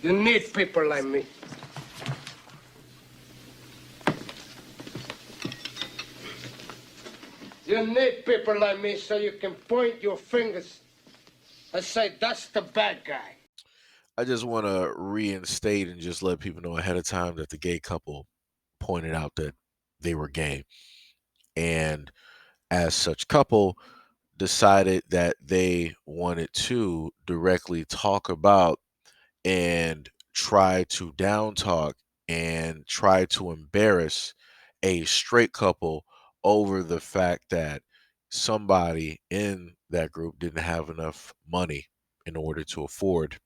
You need people like me. You need people like me so you can point your fingers and say, that's the bad guy. I just want to reinstate and just let people know ahead of time that the gay couple pointed out that they were gay. And as such couple decided that they wanted to directly talk about and try to down talk and try to embarrass a straight couple over the fact that somebody in that group didn't have enough money in order to afford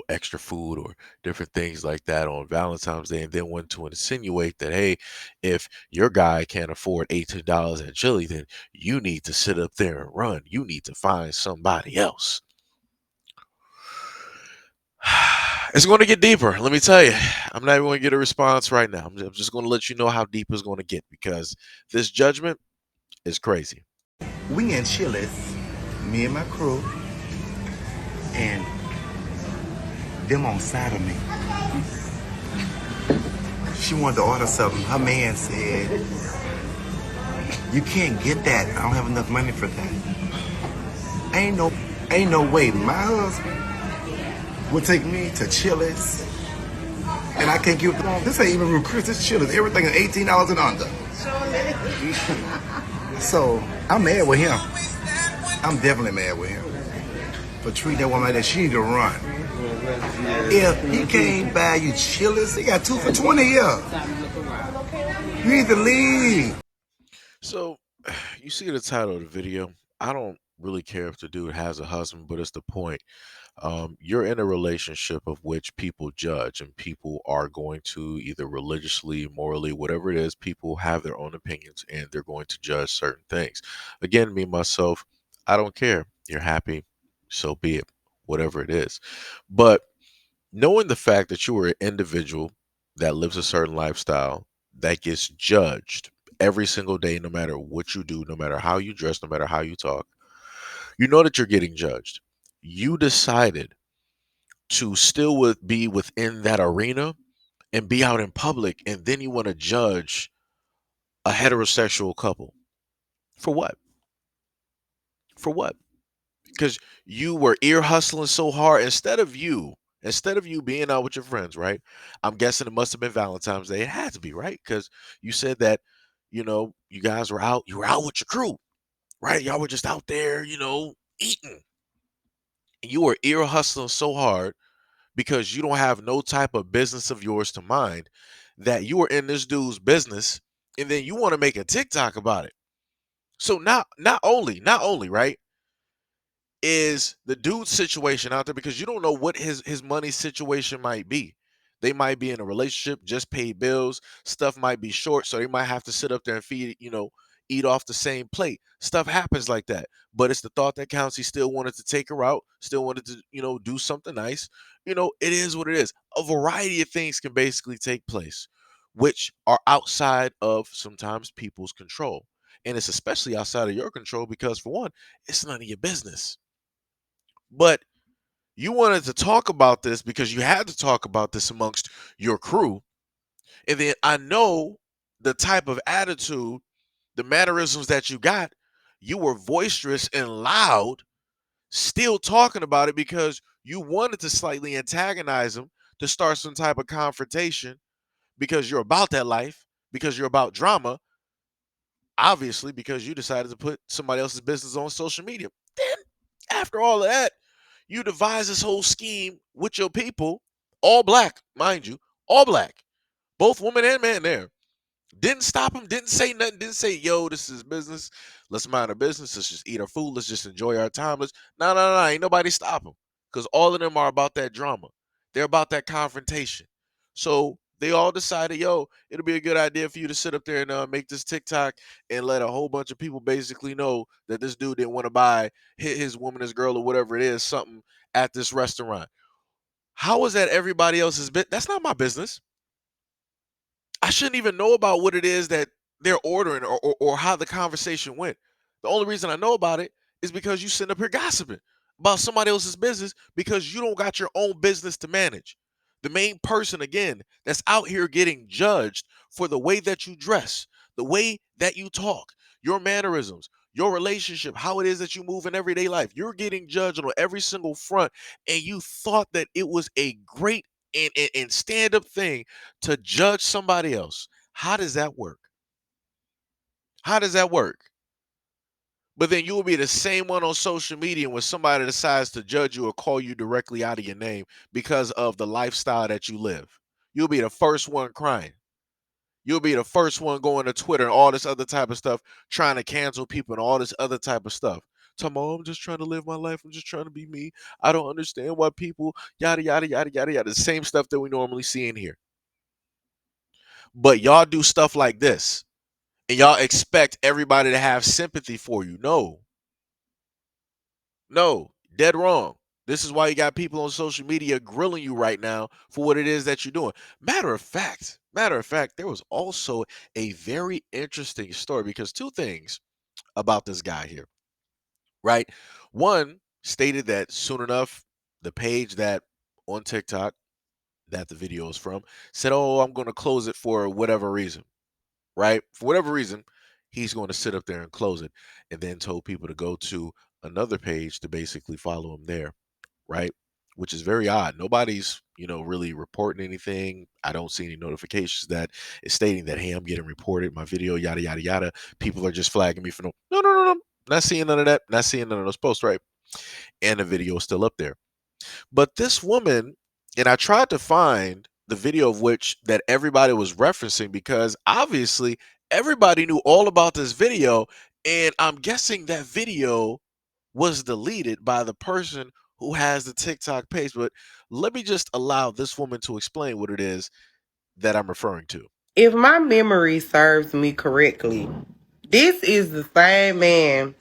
extra food or different things like that on Valentine's Day, and then went to insinuate that, hey, if your guy can't afford $18 at chili, then you need to sit up there and run. You need to find somebody else. It's going to get deeper. Let me tell you, I'm not even going to get a response right now. I'm just going to let you know how deep it's going to get because this judgment is crazy. We in Chili's, me and my crew, and them on side of me. She wanted to order something. Her man said, "You can't get that. I don't have enough money for that." Ain't no way my husband would take me to Chili's, and I can't give them. This ain't even real Christmas Chili's. Everything is $18 and under. So I'm mad with him. I'm definitely mad with him for treating that woman like that. She need to run. If he can't buy you Chili's, he got 2 for $20 here. You need to leave. So, you see the title of the video. I don't really care if the dude has a husband, but it's the point. You're in a relationship of which people judge, and people are going to either religiously, morally, whatever it is, people have their own opinions and they're going to judge certain things. Again, me, myself, I don't care. You're happy, so be it, whatever it is. But knowing the fact that you are an individual that lives a certain lifestyle that gets judged every single day, no matter what you do, no matter how you dress, no matter how you talk, you know that you're getting judged. You decided to still be within that arena and be out in public, and then you want to judge a heterosexual couple. For what? For what? Because you were ear hustling so hard instead of you being out with your friends, right? I'm guessing it must have been Valentine's Day. It had to be, right? Because you said that, you guys were out, you were out with your crew, right? Y'all were just out there, eating. And you were ear hustling so hard because you don't have no type of business of yours to mind that you were in this dude's business, and then you want to make a TikTok about it. So not only, right, is the dude's situation out there, because you don't know what his money situation might be. They might be in a relationship, just pay bills, stuff might be short, so they might have to sit up there and eat off the same plate. Stuff happens like that. But it's the thought that counts. He still wanted to take her out, still wanted to, do something nice. It is what it is. A variety of things can basically take place, which are outside of sometimes people's control. And it's especially outside of your control because, for one, it's none of your business. But you wanted to talk about this because you had to talk about this amongst your crew. And then I know the type of attitude, the mannerisms that you got. You were boisterous and loud, still talking about it because you wanted to slightly antagonize them to start some type of confrontation because you're about that life, because you're about drama, obviously, because you decided to put somebody else's business on social media. Then, after all of that, you devise this whole scheme with your people, all black, mind you, all black, both woman and man there. Didn't stop him, didn't say nothing, didn't say, yo, this is business. Let's mind our business. Let's just eat our food. Let's just enjoy our time. No, no, no, ain't nobody stop him. Because all of them are about that drama. They're about that confrontation. So they all decided, yo, it'll be a good idea for you to sit up there and make this TikTok and let a whole bunch of people basically know that this dude didn't want to buy his woman, his girl, or whatever it is, something at this restaurant. How is that everybody else's business? That's not my business. I shouldn't even know about what it is that they're ordering, or how the conversation went. The only reason I know about it is because you sitting up here gossiping about somebody else's business because you don't got your own business to manage. The main person, again, that's out here getting judged for the way that you dress, the way that you talk, your mannerisms, your relationship, how it is that you move in everyday life. You're getting judged on every single front, and you thought that it was a great and stand up thing to judge somebody else. How does that work? How does that work? But then you will be the same one on social media when somebody decides to judge you or call you directly out of your name because of the lifestyle that you live. You'll be the first one crying. You'll be the first one going to Twitter and all this other type of stuff, trying to cancel people and all this other type of stuff. Talking about, "Oh, I'm just trying to live my life. I'm just trying to be me. I don't understand why people yada yada yada yada yada." The same stuff that we normally see in here. But y'all do stuff like this, and y'all expect everybody to have sympathy for you. No, no, dead wrong. This is why you got people on social media grilling you right now for what it is that you're doing. Matter of fact, there was also a very interesting story because two things about this guy here, right? One stated that soon enough, the page that on TikTok that the video is from said, "Oh, I'm going to close it for whatever reason." Right? For whatever reason, he's going to sit up there and close it, and then told people to go to another page to basically follow him there, right? Which is very odd. Nobody's, really reporting anything. I don't see any notifications that is stating that, hey, I'm getting reported, my video, yada yada yada. People are just flagging me for no. Not seeing none of that. Not seeing none of those posts, right? And the video is still up there. But this woman, and I tried to find the video of which that everybody was referencing because obviously everybody knew all about this video. And I'm guessing that video was deleted by the person who has the TikTok page. But let me just allow this woman to explain what it is that I'm referring to. If my memory serves me correctly, this is the same man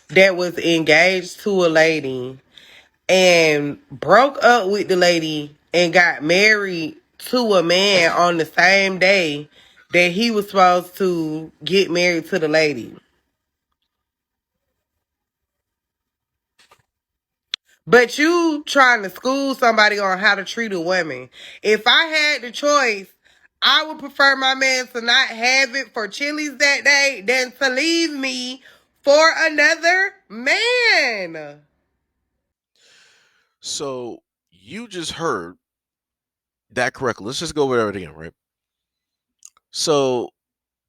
that was engaged to a lady and broke up with the lady and got married to a man on the same day that he was supposed to get married to the lady. But you trying to school somebody on how to treat a woman. If I had the choice, I would prefer my man to not have it for Chili's that day than to leave me for another man. So you just heard that correctly. Let's just go over it again, right? So,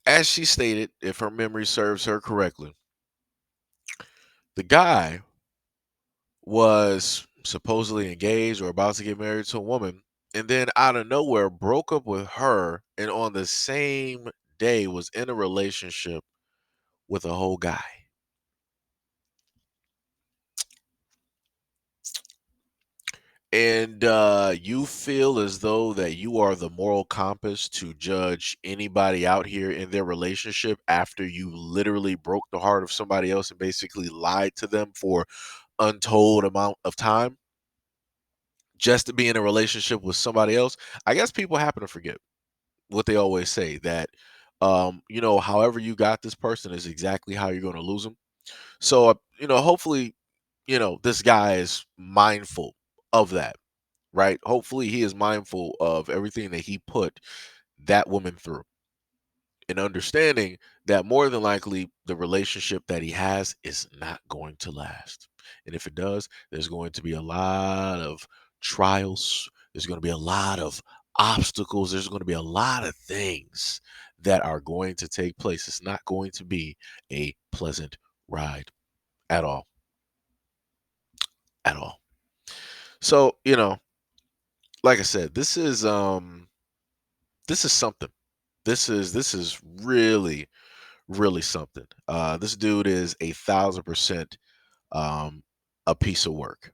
as she stated, if her memory serves her correctly, the guy was supposedly engaged or about to get married to a woman, and then out of nowhere broke up with her, and on the same day was in a relationship with a whole guy. And you feel as though that you are the moral compass to judge anybody out here in their relationship after you literally broke the heart of somebody else and basically lied to them for untold amount of time just to be in a relationship with somebody else. I guess people happen to forget what they always say that however you got this person is exactly how you're going to lose them. So hopefully this guy is mindful of that, right? Hopefully he is mindful of everything that he put that woman through and understanding that more than likely the relationship that he has is not going to last. And if it does, there's going to be a lot of trials, there's going to be a lot of obstacles, there's going to be a lot of things that are going to take place. It's not going to be a pleasant ride at all. At all. So, like I said, this is something. This is really, really something. This dude is 1,000% um, a piece of work.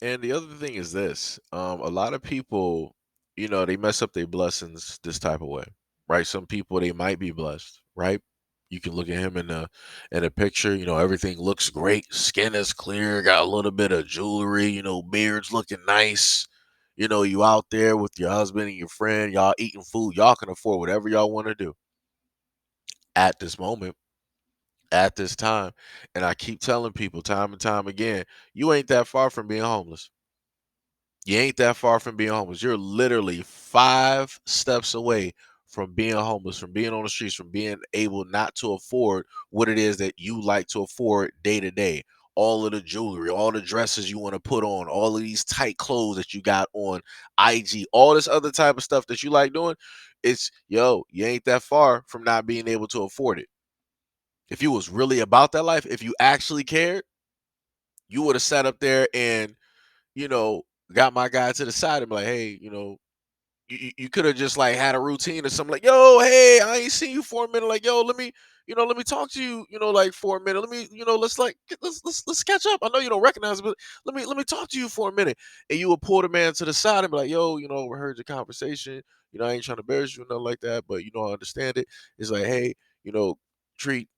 And the other thing is this: a lot of people, they mess up their blessings this type of way, right? Some people they might be blessed, right? You can look at him in a picture. Everything looks great. Skin is clear. Got a little bit of jewelry. Beards looking nice. You out there with your husband and your friend. Y'all eating food. Y'all can afford whatever y'all want to do at this moment. at this time. And I keep telling people time and time again, you ain't that far from being homeless. You ain't that far from being homeless. You're literally 5 steps away from being homeless, from being on the streets, from being able not to afford what it is that you like to afford day to day. All of the jewelry, all the dresses you want to put on, all of these tight clothes that you got on IG, all this other type of stuff that you like doing. It's, yo, you ain't that far from not being able to afford it. If you was really about that life, if you actually cared, you would have sat up there and, you know, got my guy to the side and be like, hey, you could have just like had a routine or something like, yo, hey, I ain't seen you for a minute. Like, yo, let me talk to you, like for a minute. Let me, let's like let's catch up. I know you don't recognize it, but let me talk to you for a minute. And you would pull the man to the side and be like, yo, we heard your conversation. I ain't trying to embarrass you or nothing like that, but I understand it. It's like, hey, treat,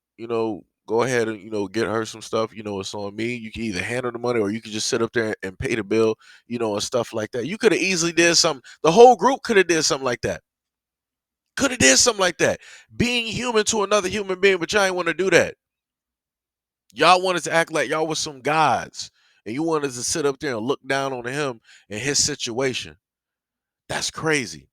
go ahead and get her some stuff. It's on me. You can either handle the money or you can just sit up there and pay the bill, and stuff like that. You could have easily did something. The whole group could have did something like that. Could have did something like that. Being human to another human being, but y'all ain't want to do that. Y'all wanted to act like y'all was some gods, and you wanted to sit up there and look down on him and his situation. That's crazy.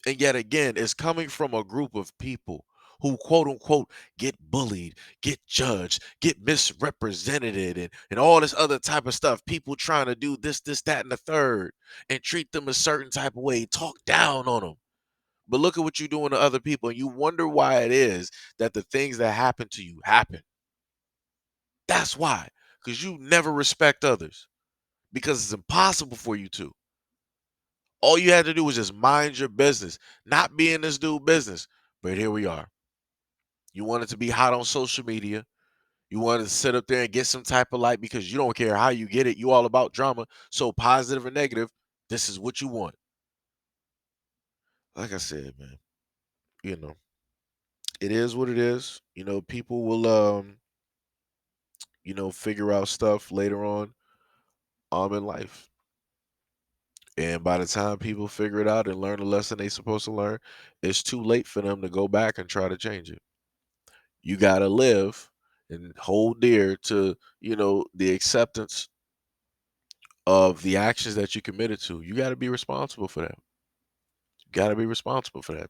And yet again, it's coming from a group of people who quote unquote get bullied, get judged, get misrepresented, and all this other type of stuff. People trying to do this, that, and the third, and treat them a certain type of way, talk down on them. But look at what you're doing to other people, and you wonder why it is that the things that happen to you happen. That's why. Because you never respect others. Because it's impossible for you to. All you had to do was just mind your business, not be in this dude business. But here we are. You wanted to be hot on social media. You wanted to sit up there and get some type of light because you don't care how you get it. You all about drama. So positive or negative, this is what you want. Like I said, man, you know, it is what it is. People will figure out stuff later on in life. And by the time people figure it out and learn the lesson they supposed to learn, it's too late for them to go back and try to change it. You gotta live and hold dear to, the acceptance of the actions that you committed to. You gotta be responsible for that. You gotta be responsible for that.